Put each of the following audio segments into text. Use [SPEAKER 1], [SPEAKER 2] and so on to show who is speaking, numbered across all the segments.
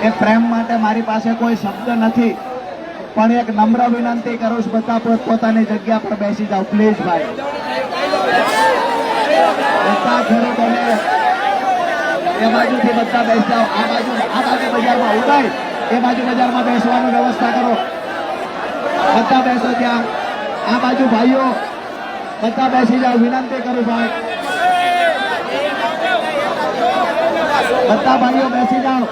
[SPEAKER 1] એ પ્રેમ માટે મારી પાસે કોઈ શબ્દ નથી, પણ એક નમ્ર વિનંતી કરું છું, બધા પોતાની જગ્યા પર બેસી જાઓ પ્લીઝ ભાઈ. બધા ખેડૂતોને એ બાજુથી બધા બેસી જાઓ. આ બાજુ બજારમાં ઉડાય એ બાજુ બજારમાં બેસવાની વ્યવસ્થા કરો. બધા બેસો ત્યાં. આ બાજુ ભાઈઓ બધા બેસી જાઓ, વિનંતી કરું ભાઈ. બધા ભાઈઓ બેસી જાઓ,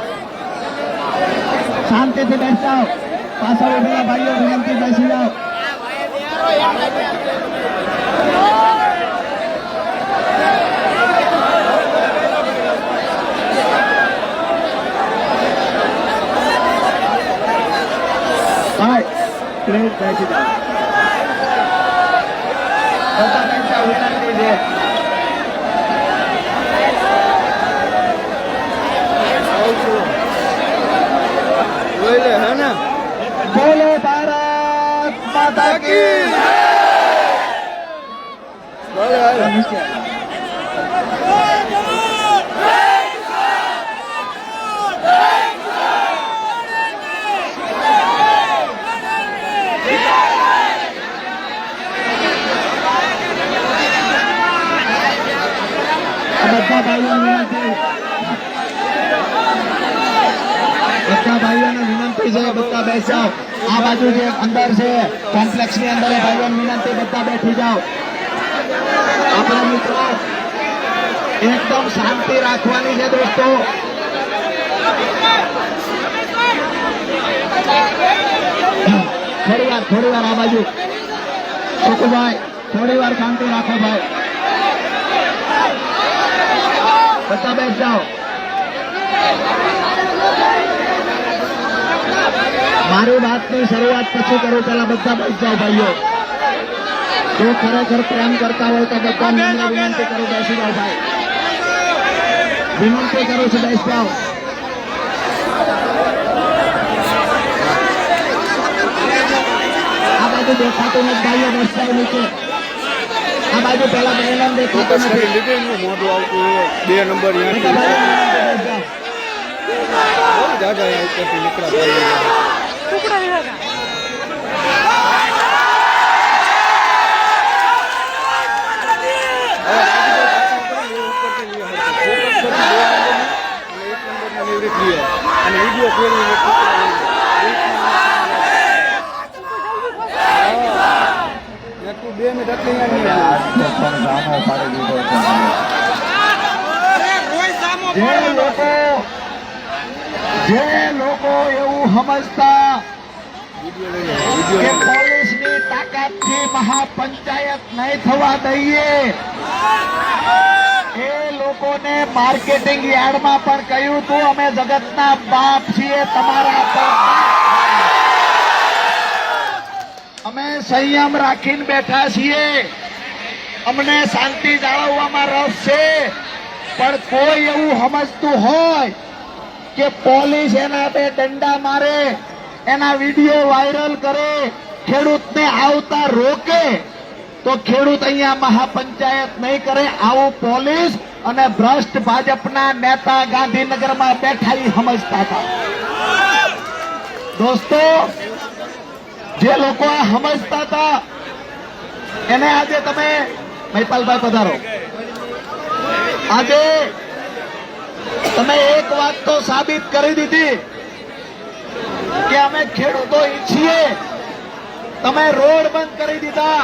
[SPEAKER 1] શાંતિથી બેસી જાઓ. પાછળ ઉભેલા ભાઈઓ વિનંતી બેસી જાઓ. ભાઈ પ્લીઝ બેસી જાઓ. બધા બેસી જાઓ, વિનંતી છે. બોલો ભારત માતા કી બધા ભાઈઓને વિનંતી છે, બધા બેસી જાઓ. આ બાજુ જે અંદર છે કોમ્પ્લેક્સ ની અંદર ભાઈઓને વિનંતી, બધા બેઠી જાઓ. આપણા મિત્રો એકદમ શાંતિ રાખવાની છે દોસ્તો. થોડી વાર આ બાજુ સુકુભાઈ, થોડી વાર શાંતિ રાખો ભાઈ. બધા બેસી જાઓ. મારી વાતની શરૂઆત પછી કરું, પેલા બધા બેસી જાઓ ભાઈઓ. જો ખરેખર પ્રેમ કરતા હોય તો બધા વિનંતી કરું, બેસી જાઓ ભાઈ. વિનંતી કરું છું, બેસી જાઓ. આ બાજુ દેખાતું નથી ભાઈઓ, બેસી જાઓ નીચે. આ બાજુ પેલા બહેન દેખાતું નથી.
[SPEAKER 2] 2 નંબર જે લોકો એવું સમજતા કે પોલીસની તાકાતથી મહાપંચાયત નહીં થવા દઈએ, એ લોકોને માર્કેટિંગ યાર્ડમાં પણ કહ્યું હતું અમે જગતના બાપ છીએ, તમારા પર અમે સંયમ રાખીને બેઠા છીએ, અમને શાંતિ જાળવવામાં રસ છે. પણ કોઈ એવું સમજતું હોય કે પોલીસ એના બે દંડા મારે, એના વિડીયો વાયરલ કરે, ખેડૂતને આવતા રોકે, તો ખેડૂત અહીંયા મહાપંચાયત નહીં કરે. આવું પોલીસ અને ભ્રષ્ટ ભાજપના નેતા ગાંધીનગરમાં બેઠા સમજતા હતા. દોસ્તો, જે લોકો આ સમજતા હતા એને આજે તમે મહિપાલભાઈ પધારો. આજે તમે એક વાત તો સાબિત કરી દીધી કે અમે ખેડૂતો ઈચ્છીએ. તમે રોડ બંધ કરી દીધા,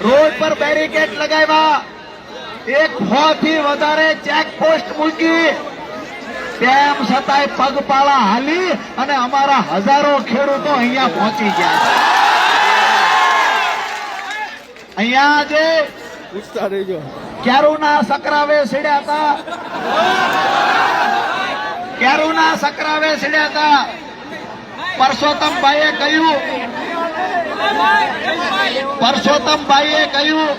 [SPEAKER 2] રોડ પર બેરિકેડ લગાવ્યા, 100 થી વધારે ચેકપોસ્ટ મૂકી, તેમ છતાંય પગપાળા હાલી અને અમારા હજારો ખેડૂતો અહીંયા પહોંચી ગયા છે. અહીંયા જે પૂછતા રહેજો,
[SPEAKER 1] ક્યારુના સકરાવે સીડ્યા હતા, ક્યારુના સકરાવે સીડ્યા હતા. પરસોત્તમભાઈએ કહ્યું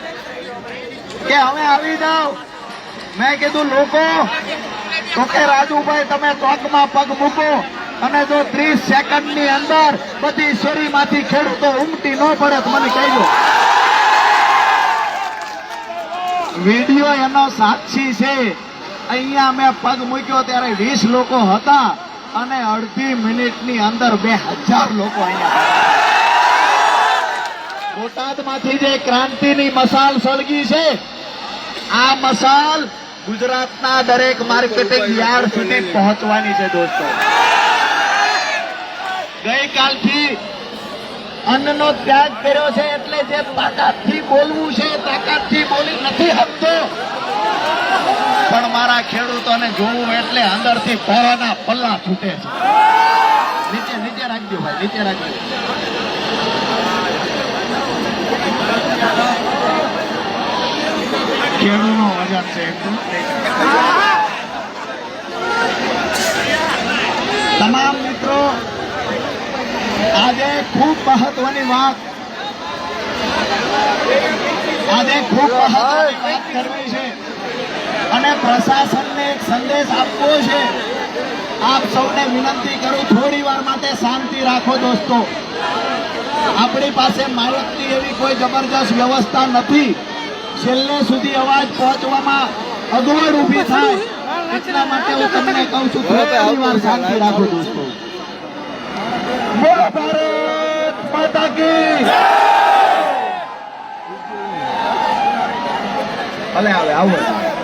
[SPEAKER 1] કે હવે આવી જાઓ. મેં કીધું લોકો તો કે રાજુભાઈ તમે ચોકમાં પગ મૂકો અને જો 30 સેકન્ડની અંદર બધી શેરીમાંથી ખેડૂતો ઉમટી ન પડે તો મને કહેજો. વિડીયો એનો સાક્ષી છે. અહીંયા મેં પગ મૂક્યો ત્યારે 20 લોકો હતા
[SPEAKER 2] અને અડધી મિનિટની અંદર 2000 લોકો અહીંયા બોટાદમાંથી જે ક્રાંતિની મસાલ સળગી છે, આ મસાલ ગુજરાતના દરેક માર્કેટિંગ યાર્ડ સુધી પહોંચવાની છે દોસ્તો. ગઈકાલથી અન્નનો ત્યાગ કર્યો છે એટલે જે તાકાતથી બોલવું છે તાકાતથી બોલી નથી શકતો, પણ મારા ખેડૂતોને જોવું એટલે અંદરથી ભરાના પલ્લા છૂટે છે. નીચે નીચે રાખજો ભાઈ, નીચે રાખજો. ખેડૂતનો વજન છે એટલું. તમામ મિત્રો, આજે ખૂબ મહત્વની વાત કરવી છે અને પ્રશાસનને એક સંદેશ આપવો છે. આપ સૌને વિનંતી કરું, થોડી વાર માટે શાંતિ રાખો દોસ્તો. આપણી પાસે માહિતી એવી કોઈ જબરજસ્ત વ્યવસ્થા નથી. છેલ્લે સુધી અવાજ પહોંચવામાં અગવડ ઊભી થાય એટલા માટે હું તમને કહું છું, થોડી વાર શાંતિ રાખો દોસ્તો. બોલો ભારત માતા કી જય. ભલે આવે આવો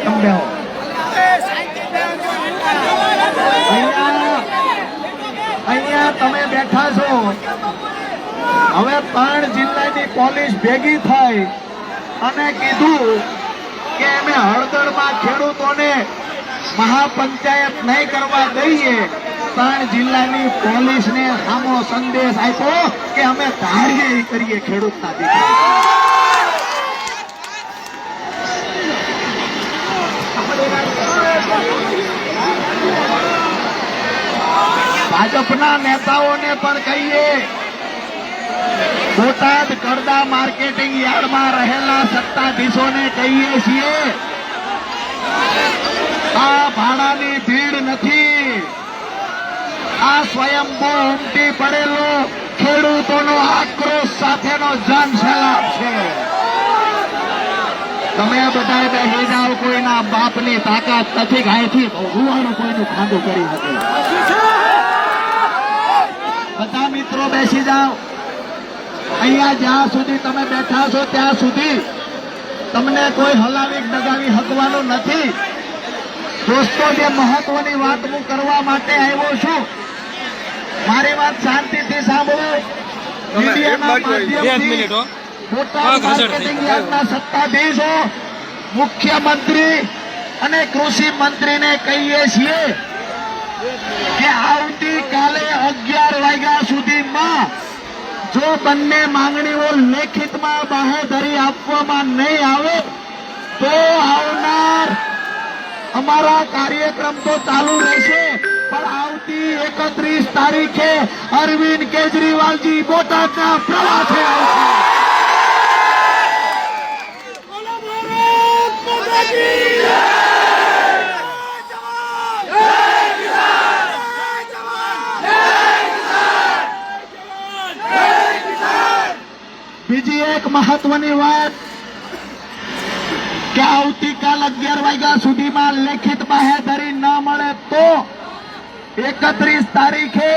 [SPEAKER 2] તમે હો. અહીંયા તમે બેઠા છો. હવે 3 જિલ્લાની પોલીસ ભેગી થઈ અને કીધું કે અમે હળદરમાં ખેડૂતોને મહાપંચાયત નહીં કરવા દઈએ. 3 જિલ્લાની પોલીસને સામો સંદેશ આપ્યો કે અમે ધારીએ ઈ કરીએ ખેડૂતના દીકરા. ભાજપના નેતાઓને પણ કહીએ, બોટાદ કરડા માર્કેટિંગ યાર્ડમાં રહેલા સત્તાધીશોને કહીએ છીએ, આ ભાડાની ભીડ નથી, આ સ્વયંભૂ ઉમટી પડેલો ખેડૂતોનો આક્રોશ સાથેનો જન સૈલાબ છે. તમે બધા બેસી જાઓ, કોઈના બાપની તાકાત નથી ગાયથી રૂવાણું કોઈનું ખાધું કરી શકે. બધા મિત્રો બેસી જાઓ. અહીંયા જ્યાં સુધી તમે બેઠા છો ત્યાં સુધી તમને કોઈ હલાવી ડગાવી હકવાનું નથી. દોસ્તો, જે મહત્વની વાત હું કરવા માટે આવ્યો છું, મારી વાત શાંતિથી સાંભળો. મીડિયાના માધ્યમથી બોટાદ માર્કેટિંગ યાર્ડના સત્તાધીશો, મુખ્યમંત્રી અને કૃષિ મંત્રીને કહીએ છીએ કે આવતીકાલે 11 વાગ્યા સુધીમાં જો બંને માંગણીઓ લેખિતમાં બાહેધરી આપવામાં નહીં આવે તો આવનાર અમારા કાર્યક્રમ તો ચાલુ રહેશે, પણ આવતી 31 તારીખે અરવિંદ કેજરીવાલજી બોટાદના પ્રવાસે આવશે. બીજી એક મહત્વની વાત કે આવતીકાલ 11 વાગ્યા સુધીમાં લેખિત બાહેધરી ન મળે તો 31 તારીખે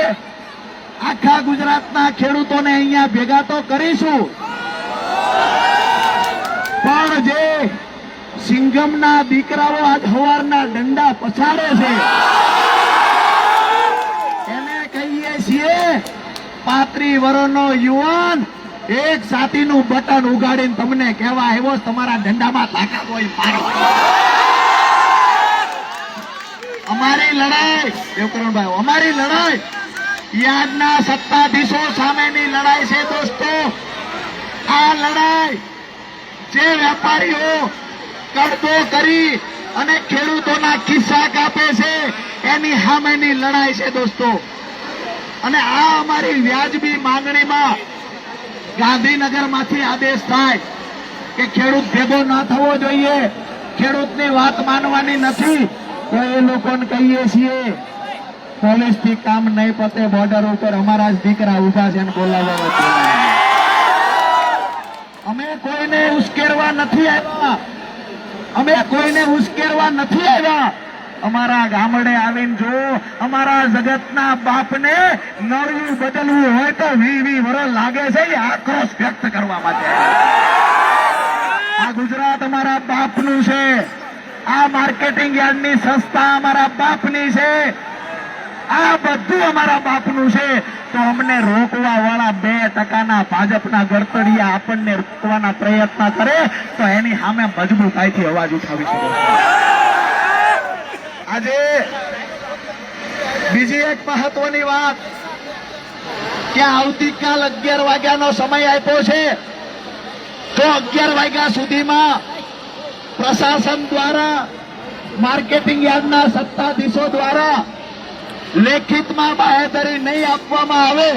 [SPEAKER 2] આખા ગુજરાતના ખેડૂતોને અહીંયા ભેગા તો કરીશું, પણ જે સિંઘમના દીકરાઓ આજ સવારના દંડા પછાડે છે એને કહીએ છીએ 35 વર્ષનો યુવાન એક સાતીનું બટન ઉગાડીને તમને કહેવા આવ્યો તમારા દંડામાં તાકાત હોય મારો. અમારી લડાઈ દેવકરણભાઈ, અમારી લડાઈ યાર્ડના સત્તાધીશો સામેની લડાઈ છે દોસ્તો. આ લડાઈ જે વેપારીઓ કડતો કરી અને ખેડૂતોના ખિસ્સા કાપે છે એની સામેની લડાઈ છે દોસ્તો. અને આ અમારી વ્યાજબી માંગણીમાં ગાંધીનગરમાંથી આદેશ થાય કે ખેડૂત ભેગો ના થવો જોઈએ, ખેડૂતની વાત માનવાની નથી, તો એ લોકોને કહીએ છીએ પોલીસથી કામ નહીં પતે, બોર્ડર ઉપર અમારા જ દીકરા ઉભા છે અને બોલાવવા. અમે કોઈને ઉશ્કેરવા નથી આવ્યા, અમે કોઈને ઉશ્કેરવા નથી આવ્યા,
[SPEAKER 1] અમારા ગામડે આવીને જો અમારા જગતના બાપને નળિયું બદલવું હોય તો 20 વર્ષ લાગે છે એ આક્રોશ વ્યક્ત કરવા માટે. આ ગુજરાત અમારા બાપનું છે. આ માર્કેટિંગ યાર્ડની સંસ્થા અમારા બાપની છે. આ બધું અમારા બાપનું છે. તો અમને રોકવા વાળા 2% ભાજપના ગરતડિયા આપણને રોકવાના પ્રયત્ન કરે તો એની સામે મજબૂતાઈથી અવાજ ઉઠાવી શકો. આજે બીજી એક મહત્વની વાત કે આવતીકાલ 11 વાગ્યાનો સમય આપ્યો છે. તો 11 વાગ્યા સુધીમાં પ્રશાસન દ્વારા માર્કેટિંગ યાર્ડના સત્તાધીશો દ્વારા લેખિતમાં બાહેધરી નહીં આપવામાં આવે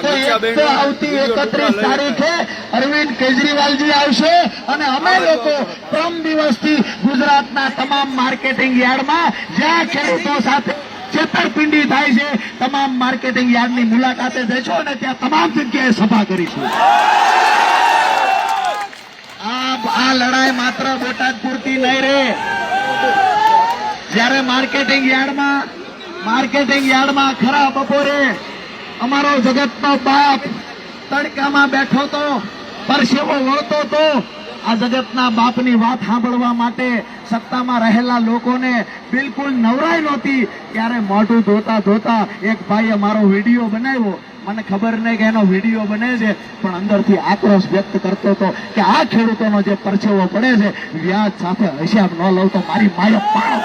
[SPEAKER 1] તો એક તો આવતી 31 તારીખે અરવિંદ કેજરીવાલજી આવશે અને અમે લોકો પ્રમ દિવસથી ગુજરાતના તમામ માર્કેટિંગ યાર્ડમાં જ્યાં ખેડૂતો સાથે છેતરપિંડી થાય છે તમામ માર્કેટિંગ યાર્ડની મુલાકાતે જઈશું અને ત્યાં તમામ જગ્યાએ સભા કરીશું. આ લડાઈ માત્ર બોટાદ પૂરતી નહીં રહે. જ્યારે માર્કેટિંગ યાર્ડમાં ખરા બપોરે અમારો જગતનો બાપ તડકામાં બેઠો તો પરસેવો વળતો તો આ જગતના બાપની વાત સાંભળવા માટે સત્તામાં રહેલા લોકોને બિલકુલ નવરાઈ નહોતી. ત્યારે મોઢું ધોતા ધોતા એક ભાઈએ મારો વિડીયો બનાવ્યો. મને ખબર નહીં કે એનો વિડીયો બને છે પણ અંદરથી આક્રોશ વ્યક્ત કરતો હતો કે આ ખેડૂતોનો જે પરસેવો પડે છે વ્યાજ સાથે હિસાબ ન લઉં તો મારી માએ પાડો.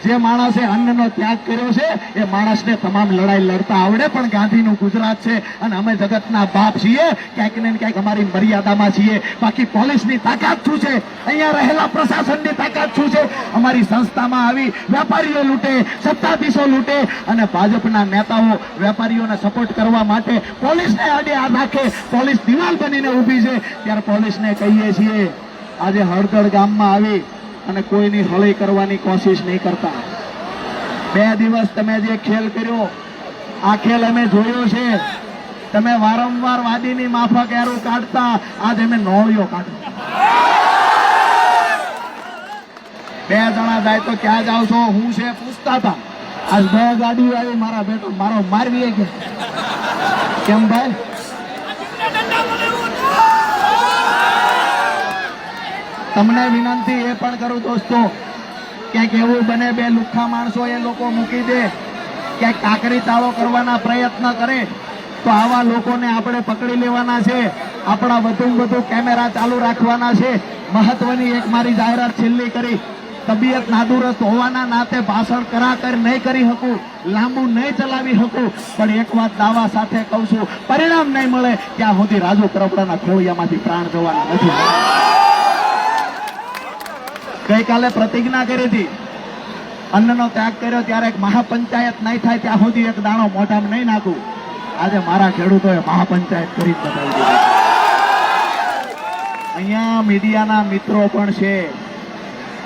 [SPEAKER 1] જે માણસે અન્નનો ત્યાગ કર્યો છે એ માણસને તમામ લડાઈ લડતા આવડે. પણ ગાંધીનું ગુજરાત છે અને અમે જગતના બાપ છીએ. ક્યાંક ને ક્યાંક અમારી મર્યાદામાં છીએ. બાકી પોલીસની તાકાત શું છે? અહીંયા રહેલા પ્રશાસનની તાકાત શું છે? અમારી સંસ્થામાં આવી વેપારીઓ લૂંટે, સત્તાધીશો લૂંટે અને ભાજપના નેતાઓ વેપારીઓને સપોર્ટ કરવા માટે પોલીસને આડે આ નાખે. પોલીસ દિવાલ બનીને ઊભી છે. ત્યારે પોલીસને કહીએ છીએ આજે હળદળ ગામમાં આવી અને કોઈની હળી કરવાની કોશિશ નહીં કરતા. 2 દિવસ તમે જે ખેલ કર્યો આ ખેલ અમે જોયો છે. તમે વારંવાર વાદીની માફક એરું કાઢતા, આજ અમે નોળિયો કાઢો. 2 જણા જાય તો ક્યાં જાવ છો હું છે પૂછતા હતા. આજ 2 ગાડીઓ આવી મારા બેટો મારો મારવી ગયા. કેમ ભાઈ? તમને વિનંતી એ પણ કરું દોસ્તો, ક્યાંક એવું બને 2 લુખ્ખા માણસો એ લોકો મૂકી દે, ક્યાંક કાકરી તાળો કરવાના પ્રયત્ન કરે તો આવા લોકોને આપણે પકડી લેવાના છે. આપણા વધુ કેમેરા ચાલુ રાખવાના છે. મહત્વની એક મારી જાહેરાત છેલ્લી કરી. તબિયત નાદુરસ્ત હોવાના નાતે ભાષણ કરાકર નહીં કરી શકું, લાંબુ નહીં ચલાવી શકું, પણ એક વાત દાવા સાથે કહું છું, પરિણામ નહીં મળે ત્યાં સુધી રાજુ કરપડાના ખોળિયામાંથી પ્રાણ જવાના નથી. ગઈકાલે પ્રતિજ્ઞા કરી હતી, અન્નનો ત્યાગ કર્યો ત્યારે એક મહાપંચાયત નહીં થાય ત્યાં સુધી એક દાણો મોઢામાં નહીં નાખું. આજે મારા ખેડૂતોએ મહાપંચાયત કરી બતાવી દીધી. અહીંયા મીડિયાના મિત્રો પણ છે.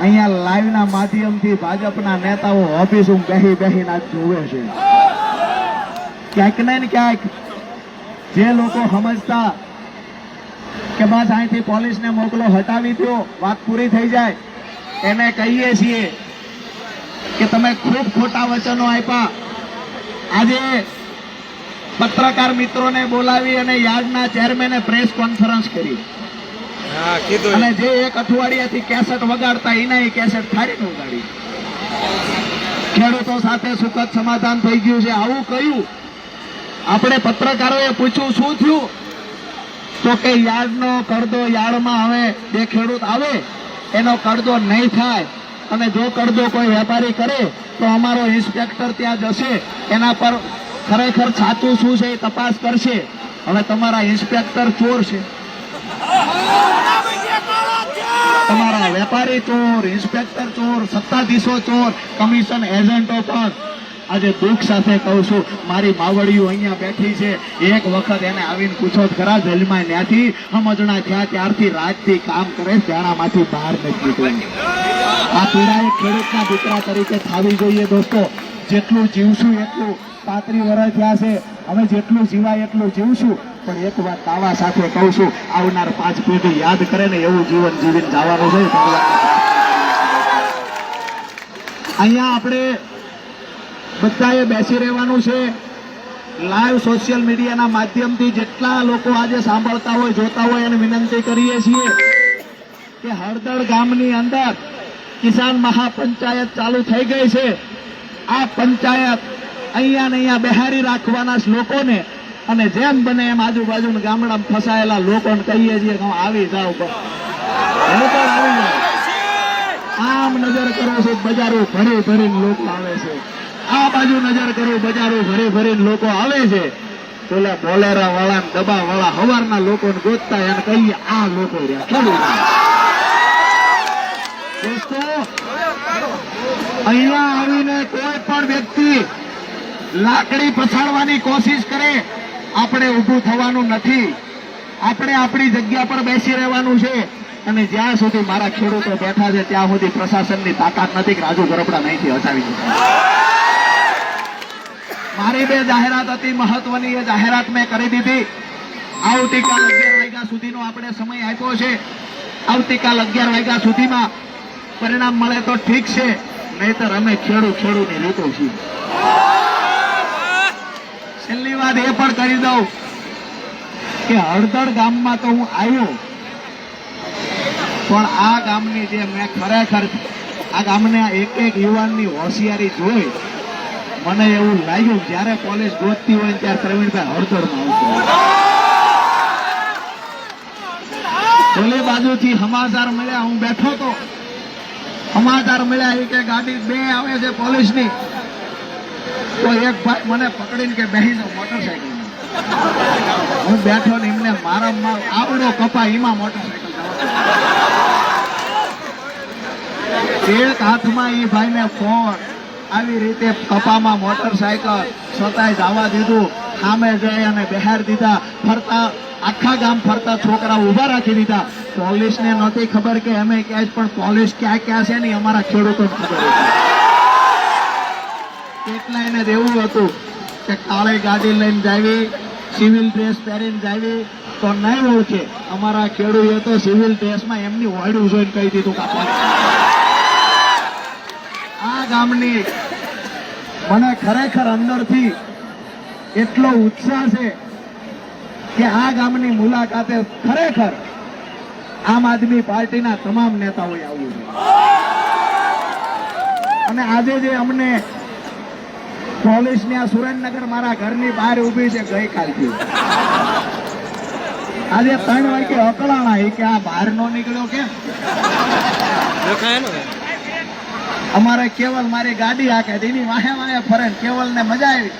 [SPEAKER 1] અહીંયા લાઈવના માધ્યમથી ભાજપના નેતાઓ ઓફિસમાં બેહીને આજ જોવે છે. ક્યાંક ને ક્યાંક જે લોકો સમજતા કે બસ અહીંથી પોલીસને મોકલો, હટાવી દો, વાત પૂરી થઈ જાય, એને કહીએ છીએ કે તમે ખૂબ ખોટા વચનો આપ્યા. આજે પત્રકાર મિત્રોને બોલાવી અને યાર્ડના ચેરમેને પ્રેસ કોન્ફરન્સ કરી અને જે 1 અઠવાડિયાથી કેસેટ વગાડતા એના એ કેસેટ ફાડીને ઉગાડી. ખેડૂતો સાથે સુખદ સમાધાન થઈ ગયું છે. આવું કહ્યું. આપણે પત્રકારોએ પૂછ્યું શું થયું, તો કે યાર્ડનો કડદો યાર્ડમાં હવે જે ખેડૂત આવે એનો કડદો નહીં થાય અને જો કડદો કોઈ વેપારી કરે તો અમારો ઇન્સ્પેક્ટર ત્યાં જશે, એના પર ખરેખર સાચું શું છે એ તપાસ કરશે. હવે તમારા ઇન્સ્પેક્ટર ચોર છે, તમારા વેપારી ચોર, ઇન્સ્પેક્ટર ચોર, સત્તાધીશો ચોર, કમિશન એજન્ટો પણ. આજે દુઃખ સાથે કહું છું, મારી માવડીઓ અહીંયા બેઠી છે. એક વખત એને આવીને પૂછો ખરા જેલમાં ત્યાંથી સમજણા થયા ત્યારથી રાજથી કામ કરે, ત્યાંમાંથી બહાર નથી નીકળ્યું. આ પીડા એક ખેડૂતના દીકરા તરીકે થવી જોઈએ દોસ્તો. જેટલું જીવશું એટલું, 35 વર્ષ થયા છે, હવે જેટલું જીવાય એટલું જીવશું. પણ એક વાત દાવા સાથે કહું છું, આવનાર 5 પેઢી યાદ કરે ને એવું જીવન જીવીને જવાનું છે. અહીંયા આપણે બધાએ બેસી રહેવાનું છે. લાઈવ સોશિયલ મીડિયાના માધ્યમથી જેટલા લોકો આજે સાંભળતા હોય, જોતા હોય, એને વિનંતી કરીએ છીએ કે હળદળ ગામની અંદર કિસાન મહાપંચાયત ચાલુ થઈ ગઈ છે. આ પંચાયત અહીંયા ને અહીંયા બેહારી રાખવાના જ લોકોને, અને જેમ બને એમ આજુબાજુના ગામડામાં ફસાયેલા લોકોને કહીએ છીએ કે આવી જાઓ, હળદળ આવી જાઓ. આમ નજર કરો છો, બજારો ભરી ભરીને લોકો આવે છે. આ બાજુ નજર કરો, બજારો ભરી ભરીને લોકો આવે છે. પેલા બોલેરા વાળા, ડબ્બા વાળા હવારના લોકોને ગોતતા એને કહીએ આ લોકો રહ્યા. ખેડૂત દોસ્તો, અહીંયા આવીને કોઈ પણ વ્યક્તિ લાકડી પછાડવાની કોશિશ કરે, આપણે ઊભું થવાનું નથી. આપણે આપણી જગ્યા પર બેસી રહેવાનું છે. અને જ્યાં સુધી મારા ખેડૂતો બેઠા છે ત્યાં સુધી પ્રશાસનની તાકાત નથી કે રાજુ ગરબડા અહીંથી હટાવી દે. મારી 2 જાહેરાત હતી મહત્વની, એ જાહેરાત મેં કરી દીધી. આવતીકાલ 11 વાગ્યા સુધીનો આપણે સમય આપ્યો છે. આવતીકાલ 11 વાગ્યા સુધીમાં પરિણામ મળે તો ઠીક છે, નહીતર અમે ખેડૂતની રીતો છીએ. છેલ્લી વાત એ પણ કરી દઉં કે હળદળ ગામમાં તો હું આવ્યો, પણ આ ગામની જે મેં ખરેખર આ ગામના એક યુવાનની હોશિયારી જોઈ, મને એવું લાગ્યું જ્યારે પોલીસ ગોતતી હોય ત્યારે પ્રવીણભાઈ હળદળમાં આવશે. ઓલી બાજુથી સમાચાર મળ્યા, હું બેઠો તો સમાચાર મળ્યા એ કે ગાડી 2 આવે છે પોલીસની. તો એક ભાઈ મને પકડીને કે બેસી જાઓ મોટરસાયકલ. હું બેઠો ને એમને મારા આવડો કપા એમાં મોટરસાયકલ. એક હાથમાં એ ભાઈને ફોન, આવી રીતે કપામાં મોટરસાયકલ, છતાંય જવા દીધું. સામે જઈ અને બહાર દીધા. ફરતા આખા ગામ ફરતા છોકરા ઉભા રાખી દીધા. પોલીસને નહોતી ખબર કે અમે ક્યાં જ, પણ પોલીસ ક્યાં ક્યાં છે ને અમારા ખેડૂતોને ખબર હતી. કેટલા એને એવું હતું કે કાળી ગાડી લઈને જાવી, સિવિલ ડ્રેસ પહેરીને જાવી તો નહીં ઓળખે. અમારા ખેડૂતે તો સિવિલ ડ્રેસમાં એમની વાડું જોઈને કહી દીધું કે આ ગામની મને ખરેખર અંદરથી એટલો ઉત્સાહ છે કે આ ગામની મુલાકાતે ખરેખર આમ આદમી પાર્ટીના તમામ નેતાઓએ આવવું છે. અને આજે જે અમને પોલીસની આ સુરેન્દ્રનગર મારા ઘરની બહાર ઉભી છે ગઈકાલથી, આજે 3 વાગે અકળાણા કે આ બહાર નો નીકળ્યો કેમ? અમારે કેવલ મારી ગાડી હાકે એની વાહે ફરે. કેવલ ને મજા આવી.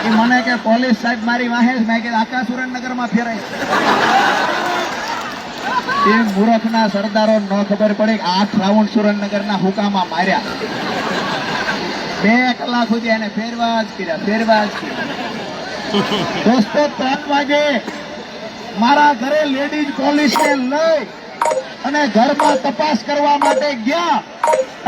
[SPEAKER 1] એ મને કે પોલીસ સાહેબ મારી વાહે જ. મેં કીધું આખા સુરેન્દ્રનગરમાં ફેરાય. એ મૂર્ખના સરદારો ન ખબર પડે 8 રાઉન્ડ સુરેન્દ્રનગરના હુકામાં માર્યા. 2 કલાક સુધી એને ફેરવા જ કર્યા. દોસ્તો 3 વાગે મારા ઘરે લેડીઝ પોલીસને લઈ અને ઘરમાં તપાસ કરવા માટે ગયા.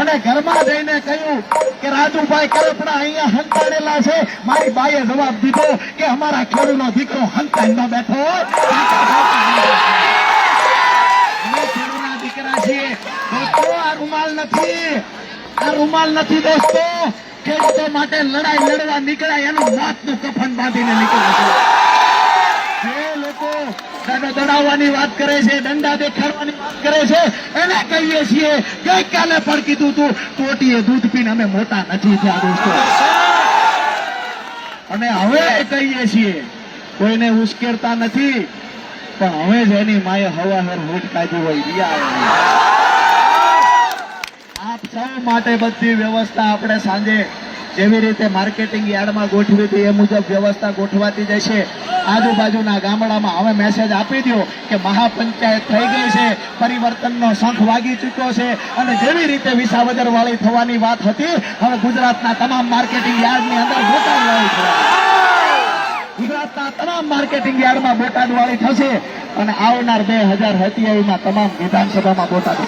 [SPEAKER 1] અને ઘરમાં જઈને કહ્યું કે રાજુભાઈ કરપડા અહીંયા હંતાડેલા છે. મારી બાઈએ જવાબ દીધો કે અમારા ખેડૂતનો દીકરો હંતાઈ ન બેઠો હોય. અમે ખેડૂતના દીકરા છીએ દોસ્તો. આ રૂમાલ નથી દોસ્તો. ખેડૂતો માટે લડાઈ લડવા નીકળ્યા એનું મોતનું કફન બાંધીને નીકળ્યા છે. જે લોકો દડાવવાની વાત કરે છે, દંડા દેખાડવાની વાત કરે છે, એને કહીએ છીએ ગઈકાલે પણ કીધું તું ટોટીએ દૂધ પીને અમે મોટા નથી થયા દોસ્તો. અને હવે કહીએ છીએ કોઈને ઉશ્કેરતા નથી, પણ હવે જ એની માએ હવાહર હોઠ કાઢી હોય દિયા. આપ સૌ માટે બધી વ્યવસ્થા આપણે સાંજે જેવી રીતે માર્કેટિંગ યાર્ડમાં ગોઠવી હતી એ મુજબ વ્યવસ્થા ગોઠવાતી જશે. આજુબાજુના ગામડામાં હવે મેસેજ આપી દો કે મહાપંચાયત થઈ ગઈ છે, પરિવર્તનનો શંખ વાગી ચૂક્યો છે. અને જેવી રીતે વિસાવદર વાળી થવાની વાત હતી, હવે ગુજરાતના તમામ માર્કેટિંગ યાર્ડની અંદર બોટાદ વાળી થવાની. ગુજરાતના તમામ માર્કેટિંગ યાર્ડમાં બોટાદ વાળી થશે. અને આવનાર 2027માં તમામ વિધાનસભામાં બોટાદ.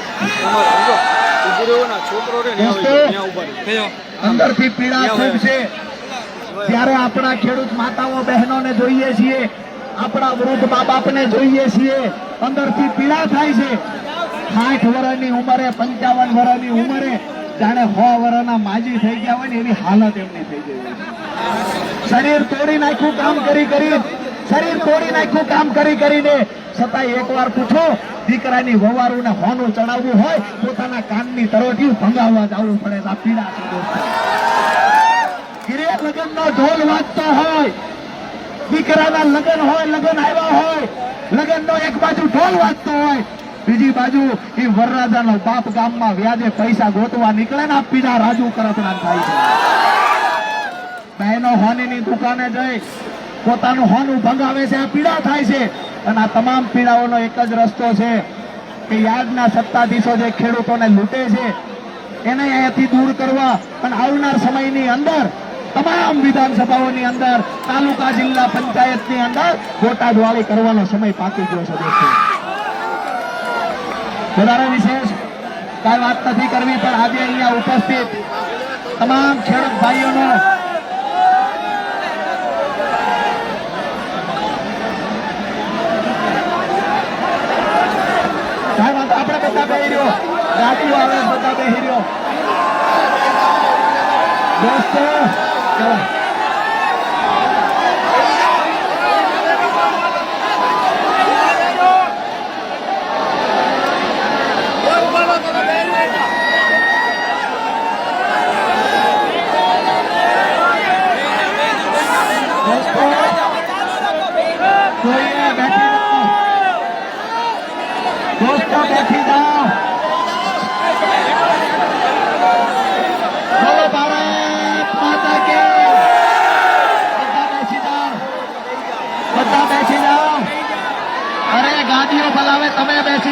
[SPEAKER 1] અંદરથી પીડા ખૂબ છે. ત્યારે આપણા ખેડૂત માતાઓ બહેનોને જોઈએ છીએ આપણા વૃદ્ધ મા બાપને જોઈએ છીએ, અંદરથી પીડા થાય છે. 60 વર્ષની ઉંમરે, 55 વર્ષની ઉંમરે જાણે 100 વર્ષના માજી થઈ ગયા હોય ને એવી હાલત એમની થઈ ગઈ છે. શરીર તોડી નાખ્યું કામ કરી કરી, શરીર તોડી નાખ્યું કામ કરી કરીને, છતાંય એકવાર પૂછો, દીકરાની વવારું ને હોનું ચડાવવું હોય, પોતાના કાનની તરોટિયું ભંગાવવા જવું પડે. આ પીડા છે દોસ્તો. ઘરે લગ્નનો ઢોલ વાગતો હોય, દીકરાના લગ્ન હોય, લગ્ન આવ્યા હોય, લગ્નનો એક બાજુ ઢોલ વાગતો હોય, બીજી બાજુ એ વરરાજાનો બાપ ગામમાં વ્યાજે પૈસા ગોતવા નીકળે ને આ પીડા રાજુ કરતરા થાય છે. બહેનો હોનીની દુકાને જઈ પોતાનું હોનું ભંગાવે છે, આ પીડા થાય છે. અને આ તમામ પીડાઓનો એક જ રસ્તો છે કે યાદના સત્તાધીશો જે ખેડૂતોને લૂંટે છે એને અહીંયાથી દૂર કરવા અને આવનાર સમયની અંદર તમામ વિધાનસભાઓની અંદર, તાલુકા જિલ્લા પંચાયતની અંદર બોટાદવાળી કરવાનો સમય પાકી ગયો છે દોસ્તો. વધારે વિશેષ કઈ વાત નથી કરવી, પણ આજે અહીંયા ઉપસ્થિત તમામ ખેડૂત ભાઈઓનો આપણે બધા બેહી રહ્યો, ગાડીઓ આવે બધા બેહી રહ્યો દોસ્તો.